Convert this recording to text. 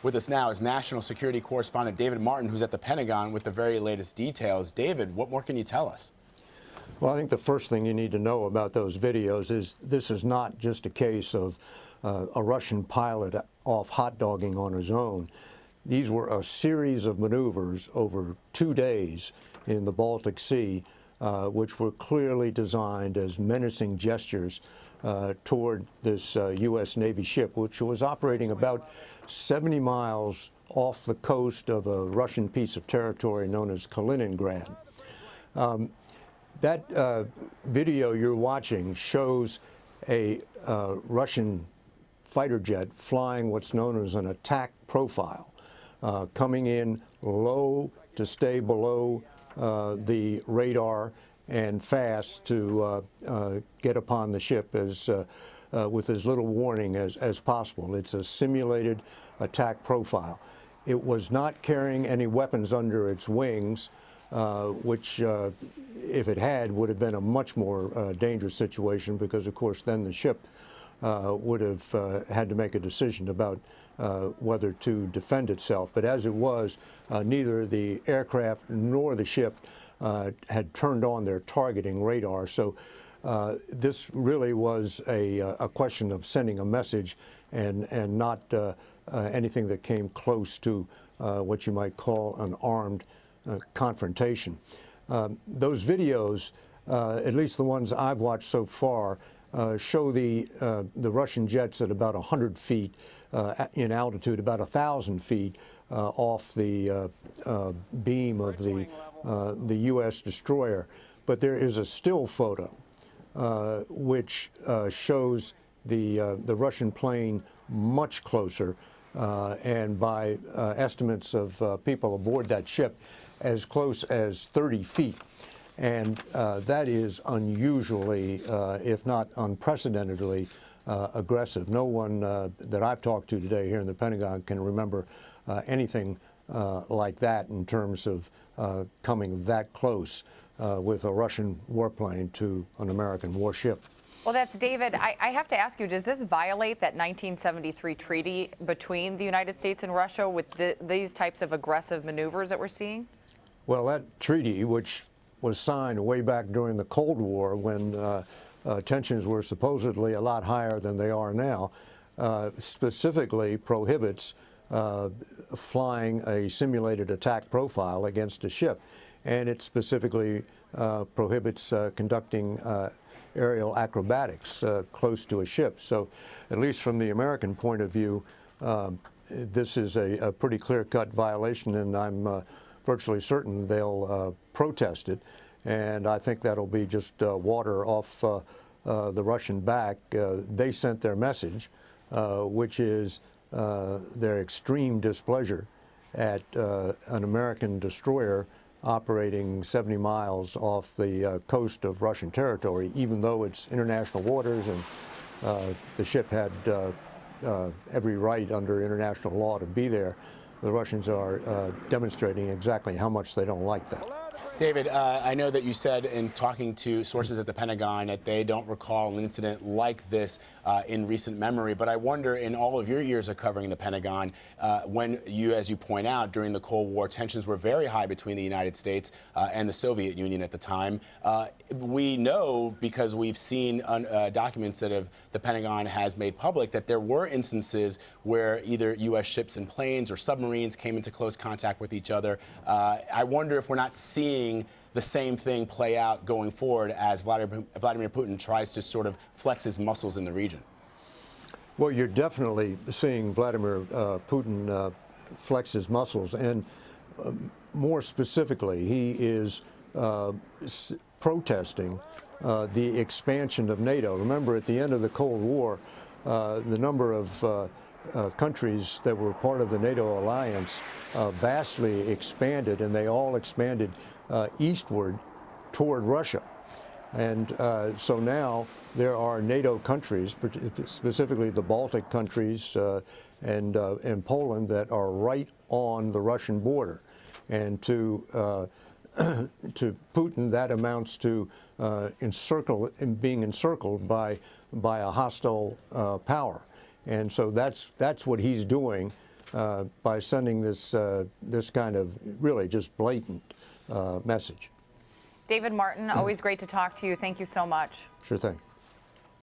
With us now is national security correspondent David Martin, who's at the Pentagon with the very latest details. David, what more can you tell us? Well, I think the first thing you need to know about those videos is this is not just a case of a Russian pilot off hot-dogging on his own. These were a series of maneuvers over 2 days in the Baltic Sea, which were clearly designed as menacing gestures toward this U.S. Navy ship, which was operating about 70 miles off the coast of a Russian piece of territory known as Kaliningrad. That video you're watching shows a Russian fighter jet flying what's known as an attack profile, coming in low to stay below the radar and fast to get upon the ship with as little warning as possible. It's a simulated attack profile. It was not carrying any weapons under its wings, which, if it had, would have been a much more dangerous situation because, of course, then the ship would have had to make a decision about whether to defend itself. But as it was, neither the aircraft nor the ship had turned on their targeting radar. So this really was a question of sending a message and not anything that came close to what you might call an armed confrontation. Those videos, at least the ones I've watched so far, show the Russian jets at about 100 feet in altitude, about 1,000 feet off the beam of the U.S. destroyer. But there is a still photo which shows the Russian plane much closer, and by estimates of people aboard that ship, as close as 30 feet. And that is unusually, if not unprecedentedly, aggressive. No one that I've talked to today here in the Pentagon can remember anything like that in terms of coming that close with a Russian warplane to an American warship. Well, that's David. I have to ask you, does this violate that 1973 treaty between the United States and Russia with these types of aggressive maneuvers that we're seeing? Well, that treaty, which was signed way back during the Cold War when tensions were supposedly a lot higher than they are now, specifically prohibits flying a simulated attack profile against a ship. And it specifically prohibits conducting aerial acrobatics close to a ship. So at least from the American point of view, this is a pretty clear-cut violation, and I'm virtually certain they'll protest it. And I think that'll be just water off the Russian back. They sent their message, which is their extreme displeasure at an American destroyer operating 70 miles off the coast of Russian territory, even though it's international waters and the ship had every right under international law to be there. The Russians are demonstrating exactly how much they don't like that. David, I know that you said in talking to sources at the Pentagon that they don't recall an incident like this in recent memory, but I wonder, in all of your years of covering the Pentagon, when you, as you point out, during the Cold War, tensions were very high between the United States and the Soviet Union at the time. We know, because we've seen documents that the Pentagon has made public, that there were instances where either U.S. ships and planes or submarines came into close contact with each other. I wonder if we're not seeing the same thing play out going forward as Vladimir Putin tries to sort of flex his muscles in the region. Well, you're definitely seeing Vladimir Putin flex his muscles, and more specifically, he is protesting the expansion of NATO. Remember, at the end of the Cold War, the number of countries that were part of the NATO alliance vastly expanded, and they all expanded eastward toward Russia. And so now there are NATO countries, specifically the Baltic countries and Poland, that are right on the Russian border. And to Putin, that amounts to being encircled by a hostile power. And so that's what he's doing by sending this, this kind of really just blatant message. David Martin, always great to talk to you. Thank you so much. Sure thing.